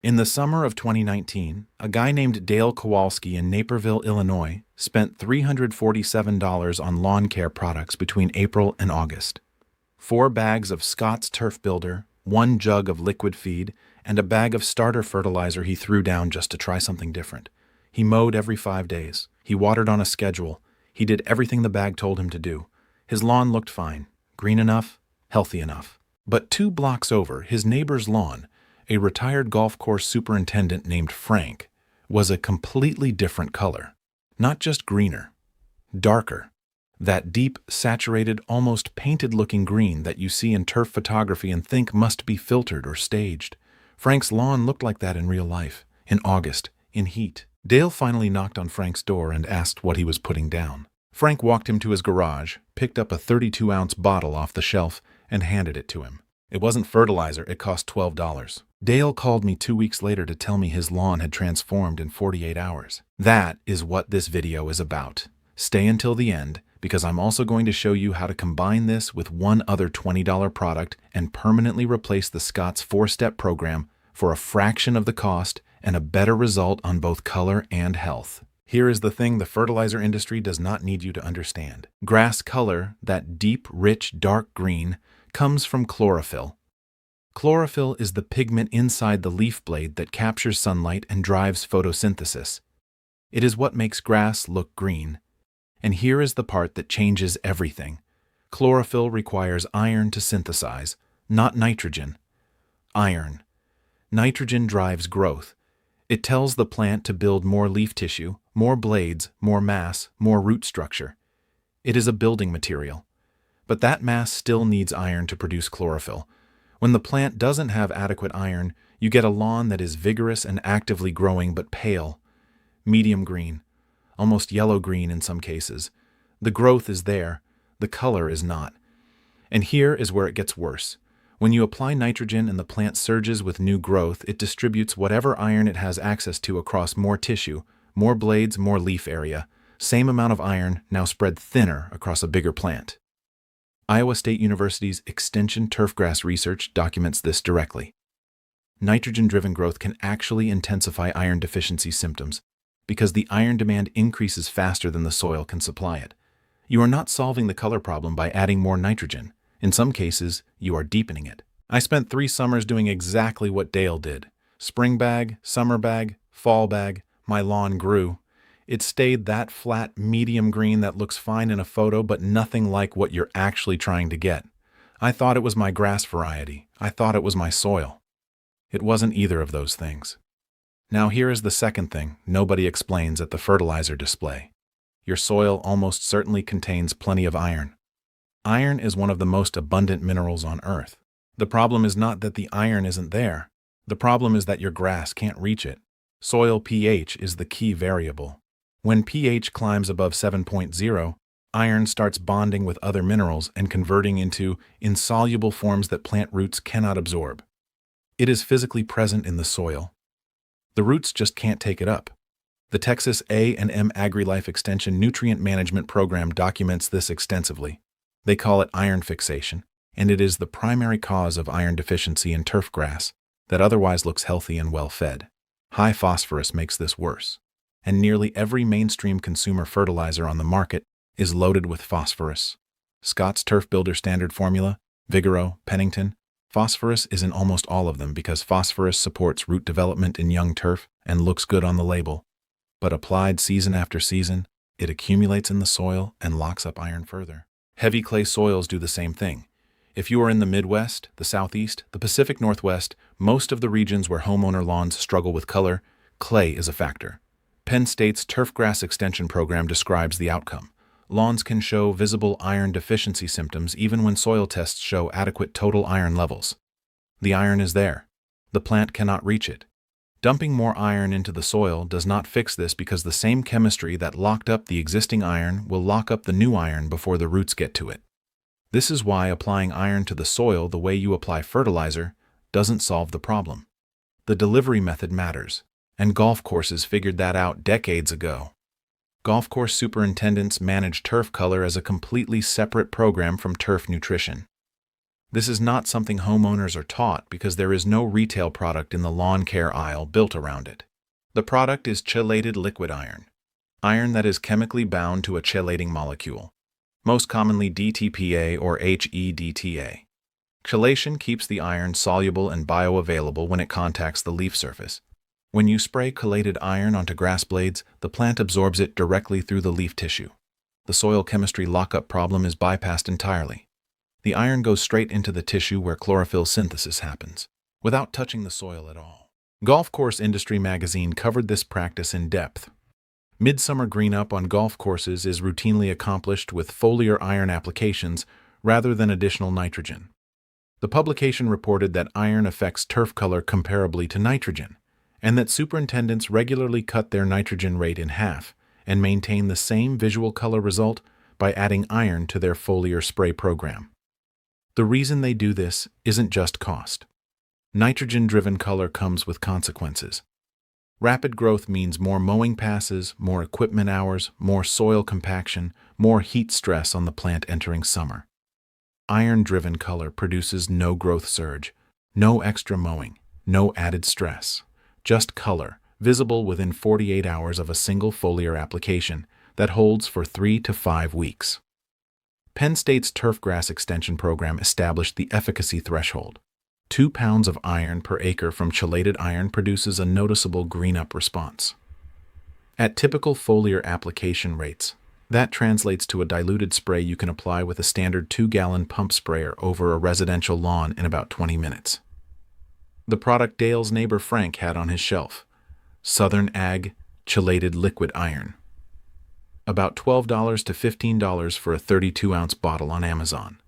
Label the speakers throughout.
Speaker 1: In the summer of 2019, a guy named Dale Kowalski in Naperville, Illinois, spent $347 on lawn care products between April and August. 4 bags of Scott's Turf Builder, 1 jug of liquid feed, and a bag of starter fertilizer he threw down just to try something different. He mowed every 5 days. He watered on a schedule. He did everything the bag told him to do. His lawn looked fine, green enough, healthy enough. But 2 blocks over, his neighbor's lawn, a retired golf course superintendent named Frank, was a completely different color. Not just greener, darker. That deep, saturated, almost painted-looking green that you see in turf photography and think must be filtered or staged. Frank's lawn looked like that in real life, in August, in heat. Dale finally knocked on Frank's door and asked what he was putting down. Frank walked him to his garage, picked up a 32-ounce bottle off the shelf, and handed it to him. It wasn't fertilizer, it cost $12. Dale called me 2 weeks later to tell me his lawn had transformed in 48 hours. That is what this video is about. Stay until the end, because I'm also going to show you how to combine this with one other $20 product and permanently replace the Scott's 4-step program for a fraction of the cost and a better result on both color and health. Here is the thing the fertilizer industry does not need you to understand. Grass color, that deep, rich, dark green, comes from chlorophyll. Chlorophyll is the pigment inside the leaf blade that captures sunlight and drives photosynthesis. It is what makes grass look green. And here is the part that changes everything. Chlorophyll requires iron to synthesize, not nitrogen. Iron. Nitrogen drives growth. It tells the plant to build more leaf tissue, more blades, more mass, more root structure. It is a building material. But that mass still needs iron to produce chlorophyll. When the plant doesn't have adequate iron, you get a lawn that is vigorous and actively growing but pale, medium green, almost yellow-green in some cases. The growth is there, the color is not. And here is where it gets worse. When you apply nitrogen and the plant surges with new growth, it distributes whatever iron it has access to across more tissue, more blades, more leaf area. Same amount of iron, now spread thinner across a bigger plant. Iowa State University's Extension Turfgrass research documents this directly. Nitrogen-driven growth can actually intensify iron deficiency symptoms because the iron demand increases faster than the soil can supply it. You are not solving the color problem by adding more nitrogen. In some cases, you are deepening it. I spent 3 summers doing exactly what Dale did. Spring bag, summer bag, fall bag, my lawn grew. It stayed that flat, medium green that looks fine in a photo, but nothing like what you're actually trying to get. I thought it was my grass variety. I thought it was my soil. It wasn't either of those things. Now here is the second thing nobody explains at the fertilizer display. Your soil almost certainly contains plenty of iron. Iron is one of the most abundant minerals on Earth. The problem is not that the iron isn't there. The problem is that your grass can't reach it. Soil pH is the key variable. When pH climbs above 7.0, iron starts bonding with other minerals and converting into insoluble forms that plant roots cannot absorb. It is physically present in the soil. The roots just can't take it up. The Texas A&M AgriLife Extension Nutrient Management Program documents this extensively. They call it iron fixation, and it is the primary cause of iron deficiency in turf grass that otherwise looks healthy and well-fed. High phosphorus makes this worse, and nearly every mainstream consumer fertilizer on the market is loaded with phosphorus. Scott's Turf Builder Standard Formula, Vigoro, Pennington. Phosphorus is in almost all of them because phosphorus supports root development in young turf and looks good on the label. But applied season after season, it accumulates in the soil and locks up iron further. Heavy clay soils do the same thing. If you are in the Midwest, the Southeast, the Pacific Northwest, most of the regions where homeowner lawns struggle with color, clay is a factor. Penn State's Turfgrass Extension Program describes the outcome. Lawns can show visible iron deficiency symptoms even when soil tests show adequate total iron levels. The iron is there. The plant cannot reach it. Dumping more iron into the soil does not fix this because the same chemistry that locked up the existing iron will lock up the new iron before the roots get to it. This is why applying iron to the soil the way you apply fertilizer doesn't solve the problem. The delivery method matters, and golf courses figured that out decades ago. Golf course superintendents manage turf color as a completely separate program from turf nutrition. This is not something homeowners are taught because there is no retail product in the lawn care aisle built around it. The product is chelated liquid iron, iron that is chemically bound to a chelating molecule, most commonly DTPA or HEDTA. Chelation keeps the iron soluble and bioavailable when it contacts the leaf surface. When you spray chelated iron onto grass blades, the plant absorbs it directly through the leaf tissue. The soil chemistry lockup problem is bypassed entirely. The iron goes straight into the tissue where chlorophyll synthesis happens, without touching the soil at all. Golf Course Industry magazine covered this practice in depth. Midsummer green-up on golf courses is routinely accomplished with foliar iron applications rather than additional nitrogen. The publication reported that iron affects turf color comparably to nitrogen, and that superintendents regularly cut their nitrogen rate in half and maintain the same visual color result by adding iron to their foliar spray program. The reason they do this isn't just cost. Nitrogen-driven color comes with consequences. Rapid growth means more mowing passes, more equipment hours, more soil compaction, more heat stress on the plant entering summer. Iron-driven color produces no growth surge, no extra mowing, no added stress. Just color, visible within 48 hours of a single foliar application that holds for 3 to 5 weeks. Penn State's turfgrass extension program established the efficacy threshold. 2 pounds of iron per acre from chelated iron produces a noticeable green-up response. At typical foliar application rates, that translates to a diluted spray you can apply with a standard 2-gallon pump sprayer over a residential lawn in about 20 minutes. The product Dale's neighbor Frank had on his shelf: Southern Ag Chelated Liquid Iron. About $12 to $15 for a 32-ounce bottle on Amazon.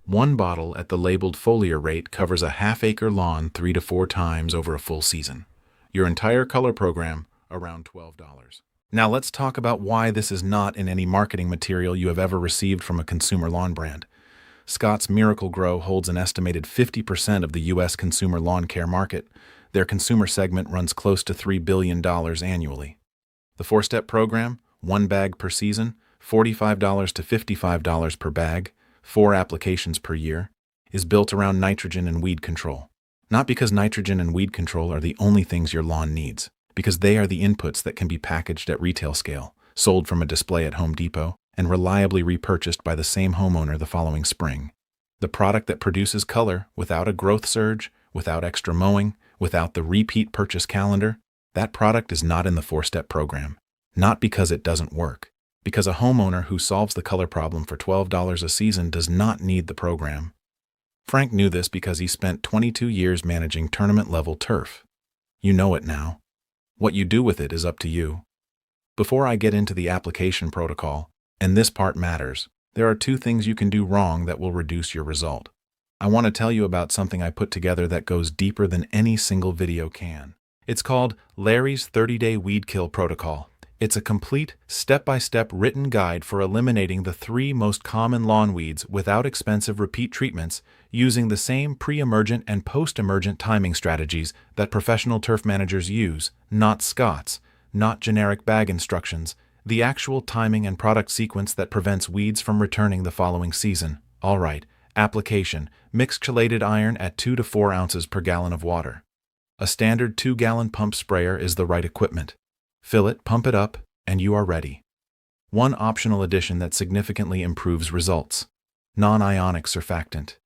Speaker 1: One bottle at the labeled foliar rate covers a half-acre lawn 3 to 4 times over a full season. Your entire color program, around $12. Now let's talk about why this is not in any marketing material you have ever received from a consumer lawn brand. Scott's Miracle-Gro holds an estimated 50% of the U.S. consumer lawn care market. Their consumer segment runs close to $3 billion annually. The 4-step program, 1 bag per season, $45 to $55 per bag, 4 applications per year, is built around nitrogen and weed control. Not because nitrogen and weed control are the only things your lawn needs, because they are the inputs that can be packaged at retail scale, sold from a display at Home Depot, and reliably repurchased by the same homeowner the following spring. The product that produces color without a growth surge, without extra mowing, without the repeat purchase calendar, that product is not in the 4-step program. Not because it doesn't work, because a homeowner who solves the color problem for $12 a season does not need the program. Frank knew this because he spent 22 years managing tournament-level turf. You know it now. What you do with it is up to you. Before I get into the application protocol, and this part matters, there are 2 things you can do wrong that will reduce your result. I want to tell you about something I put together that goes deeper than any single video can. It's called Larry's 30-Day Weed Kill Protocol. It's a complete, step-by-step written guide for eliminating the 3 most common lawn weeds without expensive repeat treatments, using the same pre-emergent and post-emergent timing strategies that professional turf managers use, not Scott's, not generic bag instructions, the actual timing and product sequence that prevents weeds from returning the following season. All right, application: mix chelated iron at 2 to 4 ounces per gallon of water. A standard 2-gallon pump sprayer is the right equipment. Fill it, pump it up, and you are ready. One optional addition that significantly improves results: non-ionic surfactant.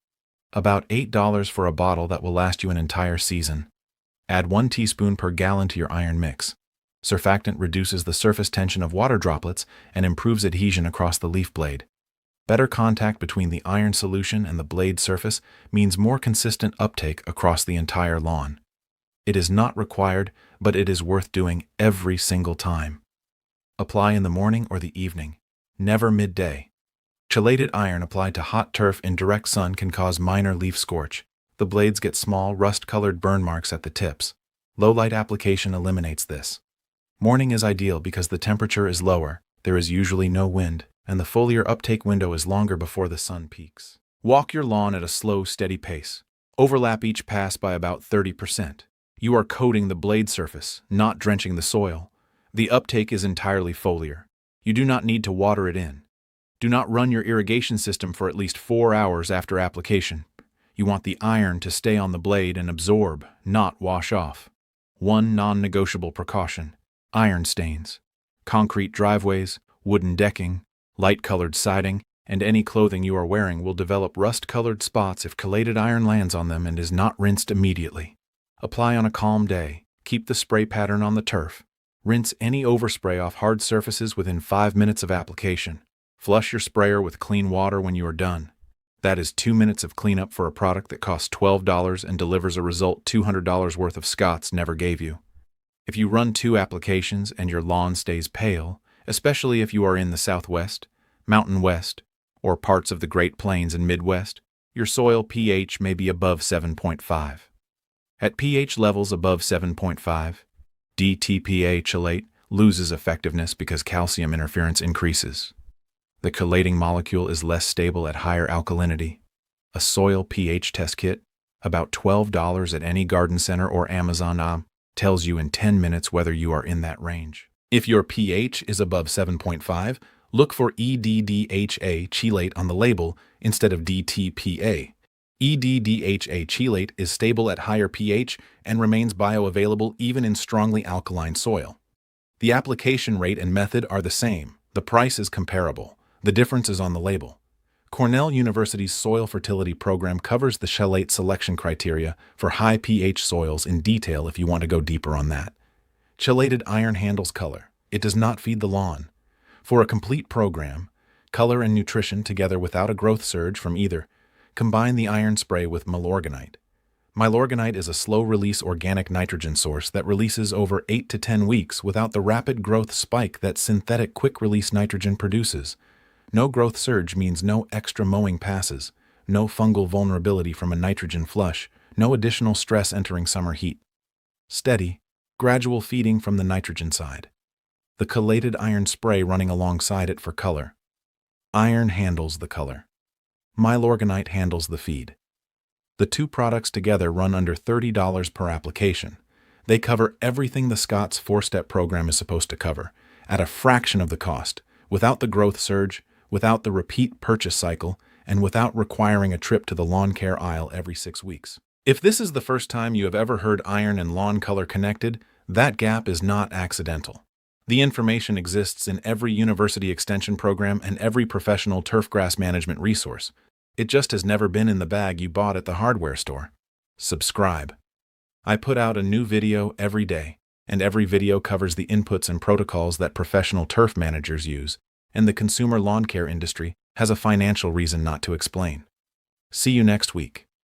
Speaker 1: About $8 for a bottle that will last you an entire season. Add 1 teaspoon per gallon to your iron mix. Surfactant reduces the surface tension of water droplets and improves adhesion across the leaf blade. Better contact between the iron solution and the blade surface means more consistent uptake across the entire lawn. It is not required, but it is worth doing every single time. Apply in the morning or the evening, never midday. Chelated iron applied to hot turf in direct sun can cause minor leaf scorch. The blades get small, rust-colored burn marks at the tips. Low-light application eliminates this. Morning is ideal because the temperature is lower, there is usually no wind, and the foliar uptake window is longer before the sun peaks. Walk your lawn at a slow, steady pace. Overlap each pass by about 30%. You are coating the blade surface, not drenching the soil. The uptake is entirely foliar. You do not need to water it in. Do not run your irrigation system for at least 4 hours after application. You want the iron to stay on the blade and absorb, not wash off. One non-negotiable precaution: iron stains. Concrete driveways, wooden decking, light-colored siding, and any clothing you are wearing will develop rust-colored spots if chelated iron lands on them and is not rinsed immediately. Apply on a calm day. Keep the spray pattern on the turf. Rinse any overspray off hard surfaces within 5 minutes of application. Flush your sprayer with clean water when you are done. That is 2 minutes of cleanup for a product that costs $12 and delivers a result $200 worth of Scots never gave you. If you run 2 applications and your lawn stays pale, especially if you are in the Southwest, Mountain West, or parts of the Great Plains and Midwest, your soil pH may be above 7.5. At pH levels above 7.5, DTPA chelate loses effectiveness because calcium interference increases. The chelating molecule is less stable at higher alkalinity. A soil pH test kit, about $12 at any garden center or Amazon, tells you in 10 minutes whether you are in that range. If your pH is above 7.5, look for EDDHA chelate on the label instead of DTPA. EDDHA chelate is stable at higher pH and remains bioavailable even in strongly alkaline soil. The application rate and method are the same. The price is comparable. The difference is on the label. Cornell University's soil fertility program covers the chelate selection criteria for high pH soils in detail if you want to go deeper on that. Chelated iron handles color. It does not feed the lawn. For a complete program, color and nutrition together without a growth surge from either, combine the iron spray with milorganite. Milorganite is a slow-release organic nitrogen source that releases over 8 to 10 weeks without the rapid growth spike that synthetic quick-release nitrogen produces. No growth surge means no extra mowing passes, no fungal vulnerability from a nitrogen flush, no additional stress entering summer heat. Steady, gradual feeding from the nitrogen side. The chelated iron spray running alongside it for color. Iron handles the color. Milorganite handles the feed. The 2 products together run under $30 per application. They cover everything the Scott's 4-step program is supposed to cover, at a fraction of the cost, without the growth surge, without the repeat purchase cycle, and without requiring a trip to the lawn care aisle every 6 weeks. If this is the first time you have ever heard iron and lawn color connected, that gap is not accidental. The information exists in every university extension program and every professional turfgrass management resource. It just has never been in the bag you bought at the hardware store. Subscribe. I put out a new video every day, and every video covers the inputs and protocols that professional turf managers use, and the consumer lawn care industry has a financial reason not to explain. See you next week.